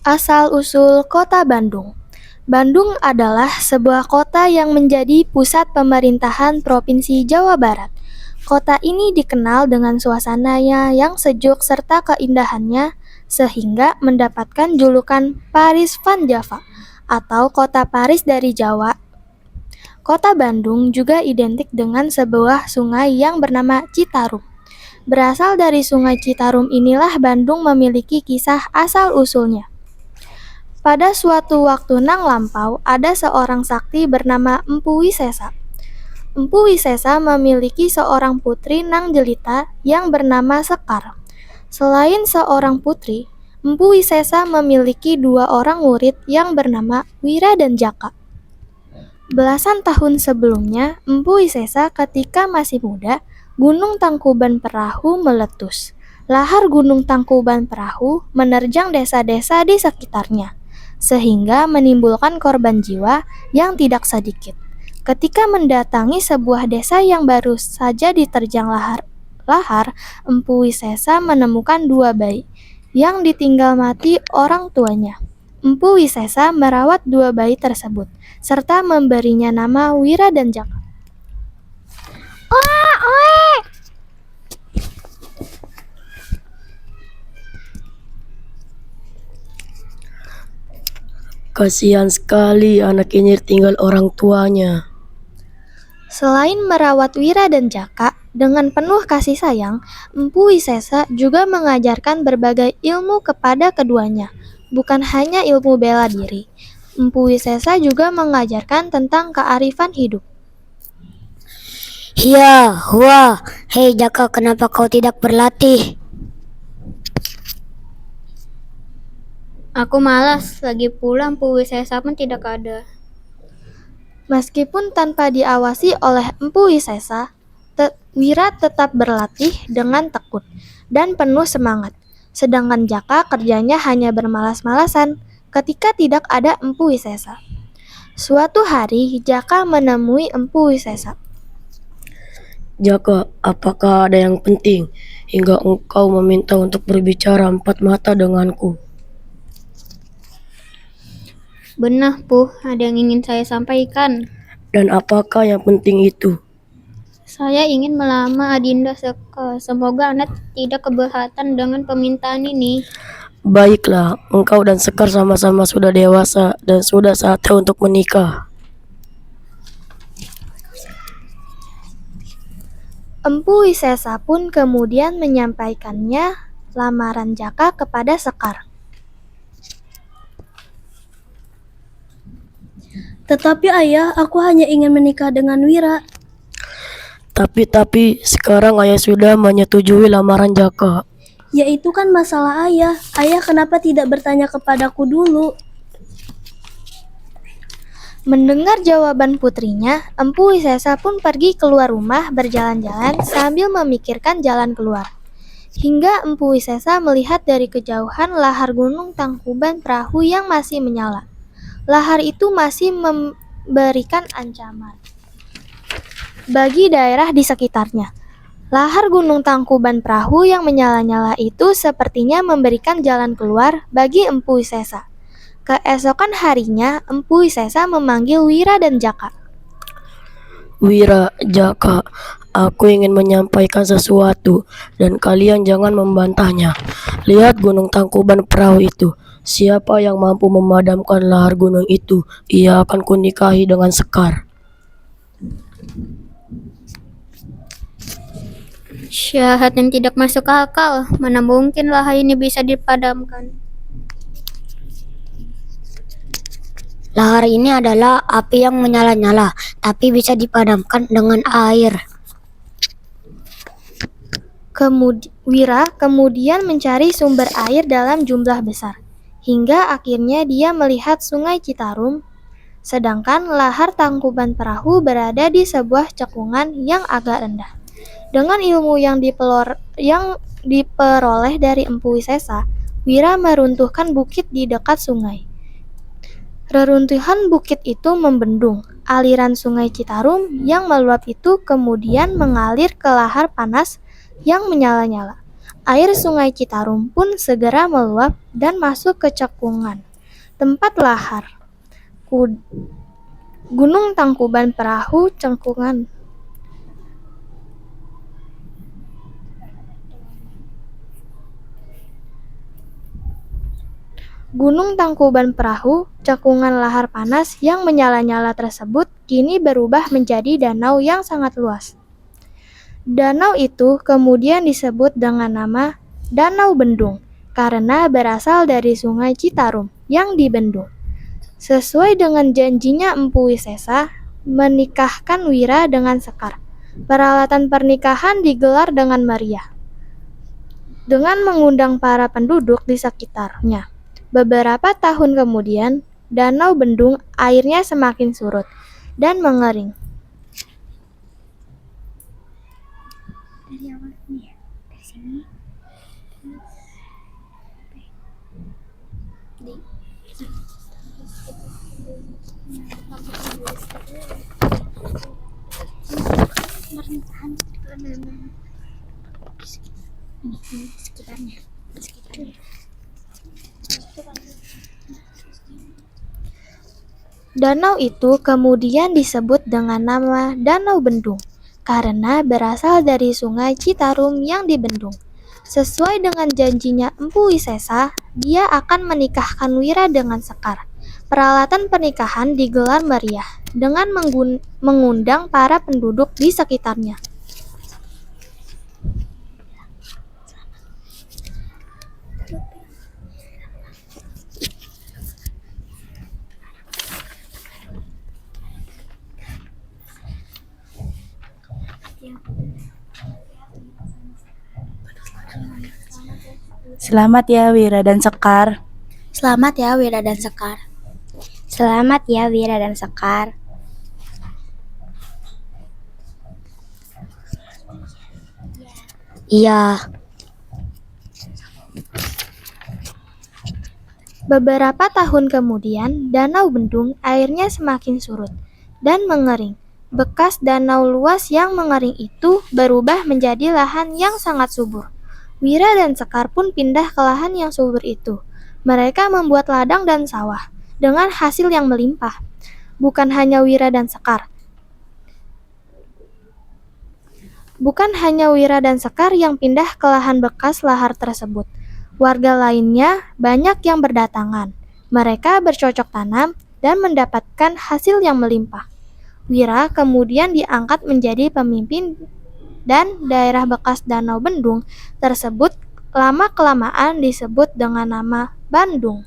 Asal-usul Kota Bandung. Bandung adalah sebuah kota yang menjadi pusat pemerintahan Provinsi Jawa Barat. Kota ini dikenal dengan suasananya yang sejuk serta keindahannya, sehingga mendapatkan julukan Paris van Java atau Kota Paris dari Jawa. Kota Bandung juga identik dengan sebuah sungai yang bernama Citarum. Berasal dari Sungai Citarum inilah Bandung memiliki kisah asal-usulnya. Pada suatu waktu nang lampau, ada seorang sakti bernama Empu Wisesa. Empu Wisesa memiliki seorang putri nang jelita yang bernama Sekar. Selain seorang putri, Empu Wisesa memiliki dua orang murid yang bernama Wira dan Jaka. Belasan tahun sebelumnya, Empu Wisesa ketika masih muda, Gunung Tangkuban Perahu meletus. Lahar Gunung Tangkuban Perahu menerjang desa-desa di sekitarnya, sehingga menimbulkan korban jiwa yang tidak sedikit. Ketika mendatangi sebuah desa yang baru saja diterjang lahar, Empu Wisesa menemukan dua bayi yang ditinggal mati orang tuanya. Empu Wisesa merawat dua bayi tersebut, serta memberinya nama Wira dan Jaka. Kasihan sekali anak ini tinggal orang tuanya. Selain merawat Wira dan Jaka dengan penuh kasih sayang, Empu Wisesa juga mengajarkan berbagai ilmu kepada keduanya, bukan hanya ilmu bela diri. Empu Wisesa juga mengajarkan tentang kearifan hidup. Hiya, hua, hei Jaka, kenapa kau tidak berlatih? Aku malas, lagi pula Empu Wisesa pun tidak ada. Meskipun tanpa diawasi oleh Empu Wisesa, Wira tetap berlatih dengan tekun dan penuh semangat. Sedangkan Jaka kerjanya hanya bermalas-malasan ketika tidak ada Empu Wisesa. Suatu hari, Jaka menemui Empu Wisesa. Jaka, apakah ada yang penting hingga engkau meminta untuk berbicara empat mata denganku? Benar, Puh, ada yang ingin saya sampaikan. Dan apakah yang penting itu? Saya ingin melamar Adinda Sekar. Semoga Anda tidak keberatan dengan permintaan ini. Baiklah, engkau dan Sekar sama-sama sudah dewasa dan sudah saatnya untuk menikah. Empu Wisesa pun kemudian menyampaikannya lamaran Jaka kepada Sekar. Tetapi ayah, aku hanya ingin menikah dengan Wira. Tapi sekarang ayah sudah menyetujui lamaran Jaka. Ya itu kan masalah ayah. Ayah kenapa tidak bertanya kepadaku dulu? Mendengar jawaban putrinya, Empu Wisesa pun pergi keluar rumah berjalan-jalan sambil memikirkan jalan keluar. Hingga Empu Wisesa melihat dari kejauhan lahar Gunung Tangkuban Perahu yang masih menyala. Lahar itu masih memberikan ancaman bagi daerah di sekitarnya. Lahar Gunung Tangkuban Perahu yang menyala-nyala itu sepertinya memberikan jalan keluar bagi Empu Wisesa. Keesokan harinya, Empu Wisesa memanggil Wira dan Jaka. Wira, Jaka, aku ingin menyampaikan sesuatu dan kalian jangan membantahnya. Lihat Gunung Tangkuban Perahu itu. Siapa yang mampu memadamkan lahar gunung itu, ia akan kunikahi dengan Sekar. Syahat yang tidak masuk akal. Mana mungkin lahar ini bisa dipadamkan? Lahar ini adalah api yang menyala-nyala, tapi bisa dipadamkan dengan air. Wira kemudian mencari sumber air dalam jumlah besar, hingga akhirnya dia melihat Sungai Citarum, sedangkan lahar Tangkuban Perahu berada di sebuah cekungan yang agak rendah. Dengan ilmu yang diperoleh dari Empu Wisesa, Wira meruntuhkan bukit di dekat sungai. Reruntuhan bukit itu membendung. Aliran Sungai Citarum yang meluap itu kemudian mengalir ke lahar panas yang menyala-nyala. Air Sungai Citarum pun segera meluap dan masuk ke cekungan tempat lahar Gunung Tangkuban Perahu Cekungan. Gunung Tangkuban Perahu, cekungan lahar panas yang menyala-nyala tersebut kini berubah menjadi danau yang sangat luas. Danau itu kemudian disebut dengan nama Danau Bendung karena berasal dari Sungai Citarum yang dibendung. Sesuai dengan janjinya Empu Wisesa menikahkan Wira dengan Sekar. Peralatan pernikahan digelar dengan meriah dengan mengundang para penduduk di sekitarnya. Beberapa tahun kemudian, Danau Bendung airnya semakin surut dan mengering. Danau itu kemudian disebut dengan nama Danau Bendung karena berasal dari Sungai Citarum yang dibendung. Sesuai dengan janjinya Empu Wisesa, dia akan menikahkan Wira dengan Sekar. Peralatan pernikahan digelar meriah dengan mengundang para penduduk di sekitarnya. Selamat ya Wira dan Sekar. Selamat ya Wira dan Sekar. Selamat ya Wira dan Sekar. Iya. Beberapa tahun kemudian, Danau Bendung airnya semakin surut dan mengering. Bekas danau luas yang mengering itu berubah menjadi lahan yang sangat subur. Wira dan Sekar pun pindah ke lahan yang subur itu. Mereka membuat ladang dan sawah dengan hasil yang melimpah. Bukan hanya Wira dan Sekar yang pindah ke lahan bekas lahar tersebut. Warga lainnya banyak yang berdatangan. Mereka bercocok tanam dan mendapatkan hasil yang melimpah. Wira kemudian diangkat menjadi pemimpin dan daerah bekas Danau Bendung tersebut lama-kelamaan disebut dengan nama Bandung.